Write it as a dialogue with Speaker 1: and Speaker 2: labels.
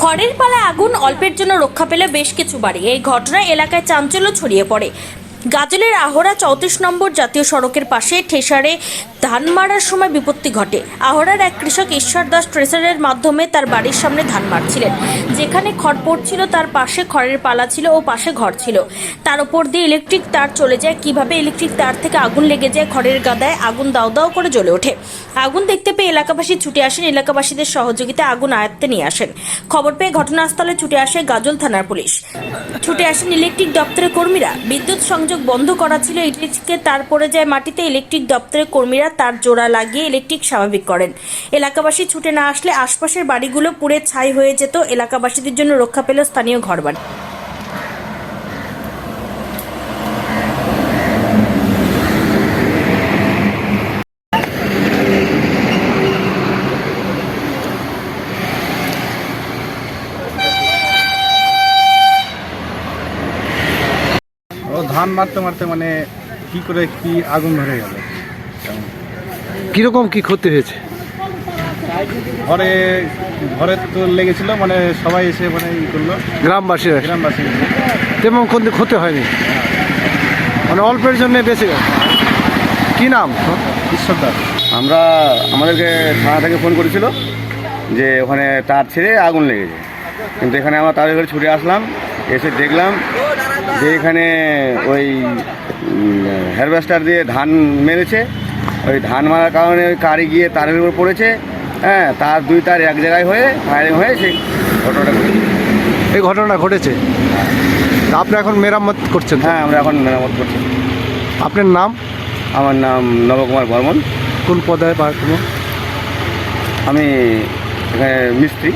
Speaker 1: খড়ের পালায় আগুন, অল্পের জন্য রক্ষা পেল বেশ কিছু বাড়ি। এই ঘটনায় এলাকায় চাঞ্চল্য ছড়িয়ে পড়ে। গাজলের আহরা 34 নম্বর জাতীয় সড়কের পাশে ঠেসারে ধান মারার সময় বিপত্তি ঘটে। আহরার এক কৃষক ঈশ্বর দাস ট্রেসারের মাধ্যমে তার বাড়ির সামনে ধান মারছিলেন। যেখানে খড় পড়ছিল তার পাশে খড়ের পালা ছিল ও পাশে ঘর ছিল। তার উপর দিয়ে ইলেকট্রিক তার চলে যায়। কিভাবে ইলেকট্রিক তার থেকে আগুন লেগে যায়, খড়ের গাদায় আগুন দাউ দাউ করে জ্বলে ওঠে। আগুন দেখতে পেয়ে এলাকাবাসী ছুটে আসেন। এলাকাবাসীদের সহযোগিতায় আগুন আয়ত্তে নিয়ে আসেন। খবর পেয়ে ঘটনাস্থলে ছুটে আসে গাজল থানার পুলিশ। ছুটে আসেন ইলেকট্রিক দপ্তরের কর্মীরা। বিদ্যুৎ সংযোগ বন্ধ করা ছিল। ইলেকট্রিকের তার পড়ে যায় মাটিতে। ইলেকট্রিক দপ্তরের কর্মীরা তার জোড়া লাগিয়ে ইলেকট্রিক স্বাভাবিক করেন। এলাকাবাসী ছুটে না আসলে আশপাশের বাড়িগুলো পুড়ে ছাই হয়ে যেত। এলাকাবাসীদের জন্য রক্ষা পেল স্থানীয় ঘরবাড়ি।
Speaker 2: ও ধান মারতে মারতে মানে কি করে কি আগুন ধরে গেল।
Speaker 3: কিরকম কি ক্ষতি হয়েছে?
Speaker 2: ঘরে ঘরে তো লেগেছিল, মানে সবাই এসে মানে ই করলো,
Speaker 3: গ্রামবাসী
Speaker 2: গ্রামবাসী।
Speaker 3: তেমন কোনো ক্ষতি হয়নি, মানে অল্পের জন্য বেঁচে গেছে। কি নাম?
Speaker 2: ঈশ্বর দাস।
Speaker 4: আমাদেরকে থানা থেকে ফোন করেছিল যে ওখানে তার ছেড়ে আগুন লেগেছে, কিন্তু এখানে আমরা তাদের ঘরে ছুটে আসলাম। এসে দেখলাম যে এখানে ওই হারভেস্টার দিয়ে ধান মেরেছে। ওই ধান মারার কারণে ওই কারি গিয়ে তারের উপর পড়েছে। হ্যাঁ, তার দুই তার এক জায়গায় হয়ে ফায়ারিং হয়ে সেই ঘটনাটা ঘটেছে।
Speaker 3: এই ঘটনা ঘটেছে, আপনি এখন মেরামত করছেন?
Speaker 4: হ্যাঁ, আমরা এখন মেরামত করছি।
Speaker 3: আপনার নাম?
Speaker 4: আমার নাম নবকুমার বর্মন।
Speaker 3: কোন পদে?
Speaker 4: আমি এখানে মিস্ত্রি।